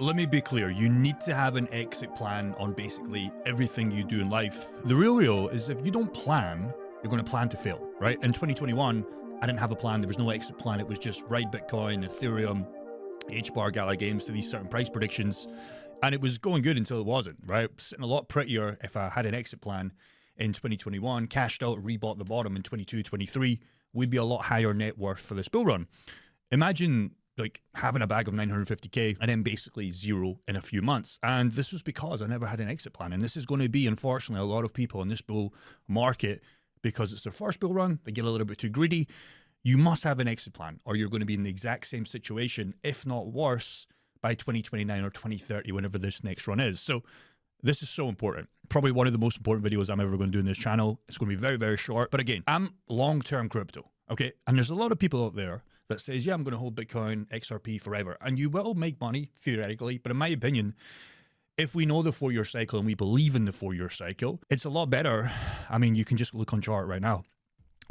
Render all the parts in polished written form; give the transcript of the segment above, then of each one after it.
Let me be clear, you need to have an exit plan on basically everything you do in life. The real is if you don't plan, you're going to plan to fail, right? In 2021, I didn't have a plan. There was no exit plan. It was just ride Bitcoin, Ethereum, HBAR, Gala Games to these certain price predictions. And it was going good until it wasn't, right? Sitting a lot prettier if I had an exit plan in 2021, cashed out, rebought the bottom in 22, 23, we'd be a lot higher net worth for this bull run. Imagine like having a bag of 950K and then basically zero in a few months. And this was because I never had an exit plan. And this is going to be, unfortunately, a lot of people in this bull market, because it's their first bull run, they get a little bit too greedy. You must have an exit plan or you're going to be in the exact same situation, if not worse, by 2029 or 2030, whenever this next run is. So this is so important. Probably one of the most important videos I'm ever going to do in this channel. It's going to be very, very short. But again, I'm long-term crypto. Okay. And there's a lot of people out there that says, yeah, I'm going to hold Bitcoin, XRP forever. And you will make money theoretically. But in my opinion, if we know the 4-year cycle and we believe in the 4-year cycle, it's a lot better. I mean, you can just look on chart right now.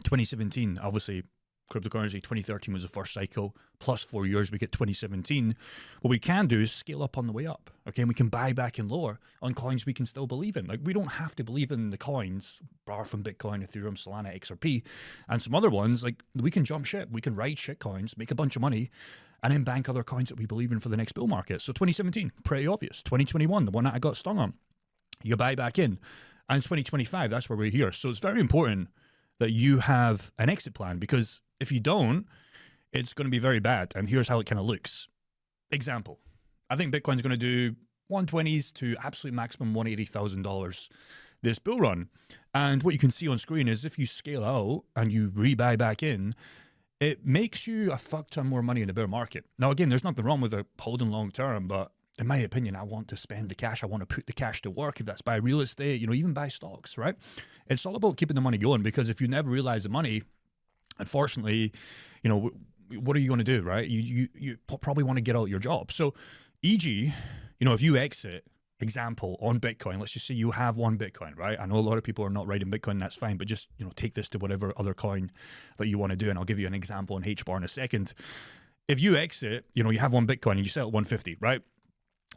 2017, obviously, cryptocurrency, 2013 was the first cycle, plus 4 years, we get 2017. What we can do is scale up on the way up, okay? And we can buy back in lower on coins we can still believe in. Like, we don't have to believe in the coins, bar from Bitcoin, Ethereum, Solana, XRP, and some other ones. Like, we can jump ship, we can ride shit coins, make a bunch of money, and then bank other coins that we believe in for the next bull market. So 2017, pretty obvious. 2021, the one that I got stung on, you buy back in. And 2025, that's where we're here. So it's very important that you have an exit plan, because if you don't, it's going to be very bad. And here's how it kind of looks. Example, I think Bitcoin's going to do 120s to absolute maximum $180,000 this bull run. And what you can see on screen is if you scale out and you rebuy back in, it makes you a fuck ton more money in the bear market. Now, again, there's nothing wrong with a holding long term, but in my opinion, I want to spend the cash. I want to put the cash to work. If that's buy real estate, even buy stocks, right? It's all about keeping the money going, because if you never realize the money, unfortunately, what are you going to do, right? You probably want to get out your job. So e.g., if you exit, example, on Bitcoin, let's just say you have one Bitcoin, right? I know a lot of people are not riding Bitcoin, that's fine, but just, take this to whatever other coin that you want to do. And I'll give you an example on HBAR in a second. If you exit, you have one Bitcoin and you sell at 150, right?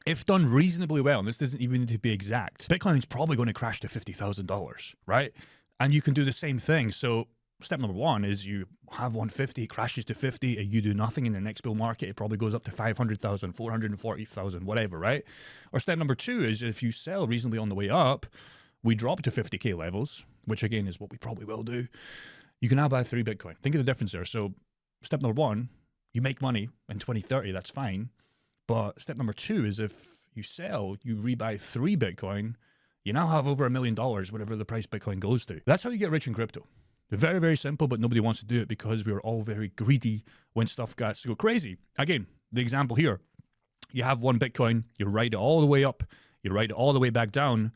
If done reasonably well, and this doesn't even need to be exact, Bitcoin's probably going to crash to $50,000, right? And you can do the same thing. So step number one is you have 150, it crashes to 50, and you do nothing in the next bull market, it probably goes up to 500,000, 440,000, whatever, right? Or step number two is if you sell reasonably on the way up, we drop to 50K levels, which again is what we probably will do. You can now buy 3 Bitcoin. Think of the difference there. So step number one, you make money in 2030, that's fine. But step number two is if you sell, you rebuy 3 Bitcoin, you now have over $1 million, whatever the price Bitcoin goes to. That's how you get rich in crypto. Very, very simple, but nobody wants to do it because we are all very greedy when stuff gets to go crazy. Again, the example here, you have one Bitcoin, you ride it all the way up, you ride it all the way back down,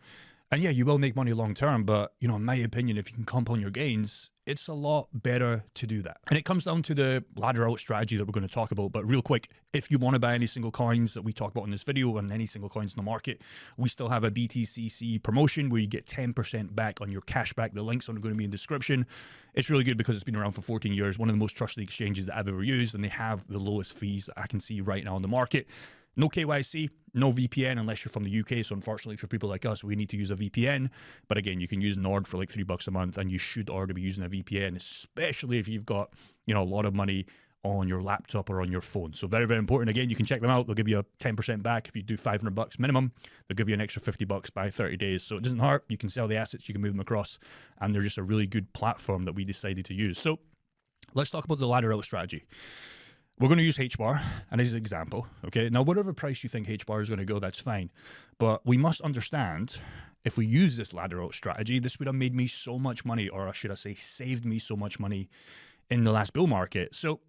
and yeah, you will make money long term, but in my opinion, if you can compound your gains, it's a lot better to do that. And it comes down to the ladder out strategy that we're going to talk about. But real quick, if you want to buy any single coins that we talk about in this video and any single coins in the market, we still have a BTCC promotion where you get 10% back on your cash back. The links are going to be in the description. It's really good because it's been around for 14 years, one of the most trusted exchanges that I've ever used, and they have the lowest fees that I can see right now in the market. No KYC, no VPN unless you're from the UK. So unfortunately for people like us, we need to use a VPN. But again, you can use Nord for like $3 a month, and you should already be using a VPN, especially if you've got, a lot of money on your laptop or on your phone. So very, very important. Again, you can check them out. They'll give you a 10% back. If you do $500 minimum, they'll give you an extra $50 by 30 days. So it doesn't hurt. You can sell the assets, you can move them across, and they're just a really good platform that we decided to use. So let's talk about the ladder out strategy. We're going to use HBAR and as an example, okay? Now, whatever price you think HBAR is going to go, that's fine. But we must understand, if we use this ladder out strategy, this would have made me so much money, or should I say saved me so much money in the last bull market. So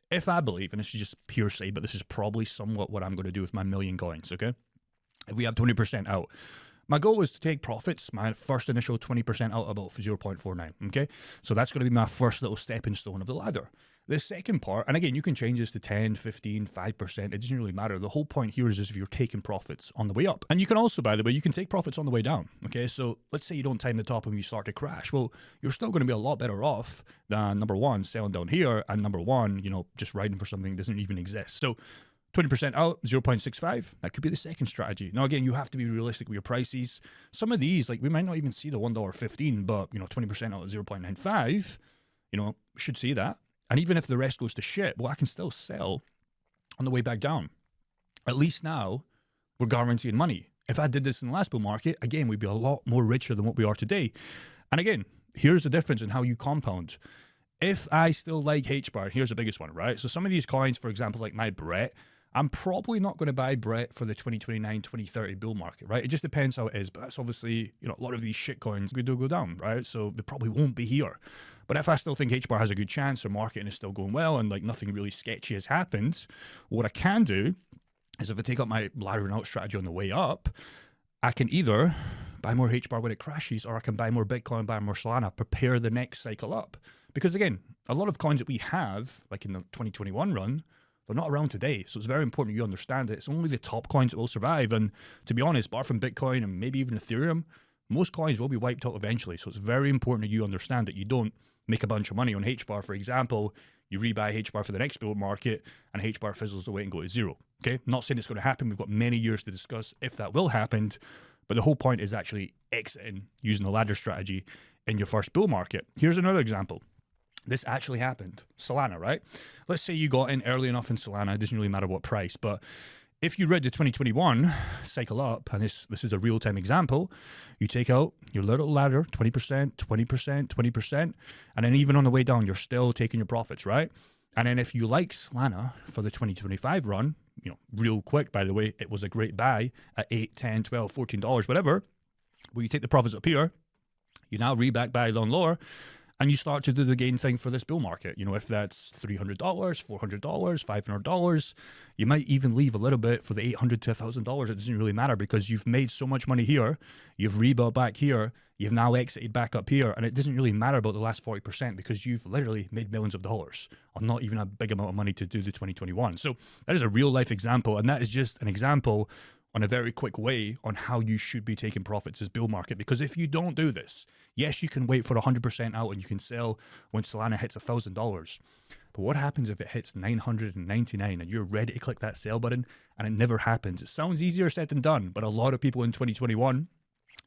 if I believe, and this is just pure say, but this is probably somewhat what I'm going to do with my million coins, okay? If we have 20% out, my goal is to take profits, my first initial 20% out about 0.49, okay? So that's going to be my first little stepping stone of the ladder. The second part, and again, you can change this to 10, 15, 5%. It doesn't really matter. The whole point here is if you're taking profits on the way up. And you can also, by the way, you can take profits on the way down, okay? So let's say you don't time the top and you start to crash. Well, you're still going to be a lot better off than number one, selling down here, and number one, just riding for something that doesn't even exist. So 20% out, 0.65. That could be the second strategy. Now, again, you have to be realistic with your prices. Some of these, like we might not even see the $1.15, but 20% out at 0.95, should see that. And even if the rest goes to shit, well, I can still sell on the way back down. At least now we're guaranteeing money. If I did this in the last bull market, again, we'd be a lot more richer than what we are today. And again, here's the difference in how you compound. If I still like HBAR, here's the biggest one, right? So some of these coins, for example, like my Brett, I'm probably not going to buy Brett for the 2029, 2030 bull market, right? It just depends how it is. But that's obviously, a lot of these shit coins do go down, right? So they probably won't be here. But if I still think HBAR has a good chance, or marketing is still going well, and like nothing really sketchy has happened, what I can do is if I take up my laddering out strategy on the way up, I can either buy more HBAR when it crashes, or I can buy more Bitcoin, buy more Solana, prepare the next cycle up. Because again, a lot of coins that we have, like in the 2021 run, they're not around today. So it's very important you understand it. It's only the top coins that will survive. And to be honest, apart from Bitcoin and maybe even Ethereum, most coins will be wiped out eventually. So it's very important that you understand that you don't make a bunch of money on HBAR. For example, you rebuy HBAR for the next bull market and HBAR fizzles away and go to zero. Okay, not saying it's going to happen. We've got many years to discuss if that will happen. But the whole point is actually exiting using the ladder strategy in your first bull market. Here's another example. This actually happened. Solana, right? Let's say you got in early enough in Solana. It doesn't really matter what price. But if you read the 2021 cycle up, and this is a real-time example, you take out your little ladder, 20%, 20%, 20%, and then even on the way down, you're still taking your profits, right? And then if you like Solana for the 2025 run, real quick, by the way, it was a great buy at $8, $10, $12, $14, whatever. Well, you take the profits up here, you now reback buy down lower, and you start to do the gain thing for this bull market. If that's $300, $400, $500, you might even leave a little bit for the $800 to $1,000. It doesn't really matter because you've made so much money here, you've rebuilt back here, you've now exited back up here, and it doesn't really matter about the last 40% because you've literally made millions of dollars on not even a big amount of money to do the 2021. So that is a real life example, and that is just an example on a very quick way on how you should be taking profits as bull market. Because if you don't do this, yes, you can wait for 100% out and you can sell when Solana hits $1,000. But what happens if it hits 999 and you're ready to click that sell button and it never happens? It sounds easier said than done, but a lot of people in 2021,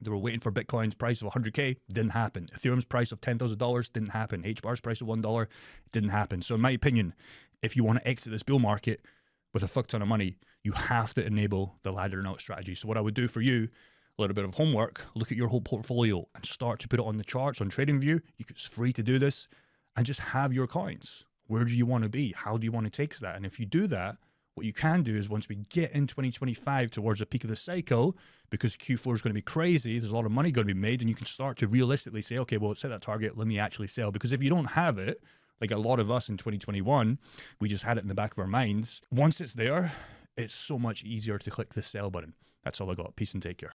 they were waiting for Bitcoin's price of 100K, didn't happen. Ethereum's price of $10,000 didn't happen. HBAR's price of $1 didn't happen. So in my opinion, if you want to exit this bull market with a fuck ton of money, you have to enable the laddering out strategy. So what I would do for you, a little bit of homework, look at your whole portfolio and start to put it on the charts on TradingView. It's free to do this and just have your coins. Where do you want to be? How do you want to take that? And if you do that, what you can do is once we get in 2025 towards the peak of the cycle, because Q4 is going to be crazy, there's a lot of money going to be made, and you can start to realistically say, okay, well, set that target, let me actually sell. Because if you don't have it, like a lot of us in 2021, we just had it in the back of our minds. Once it's there, it's so much easier to click the sell button. That's all I got. Peace and take care.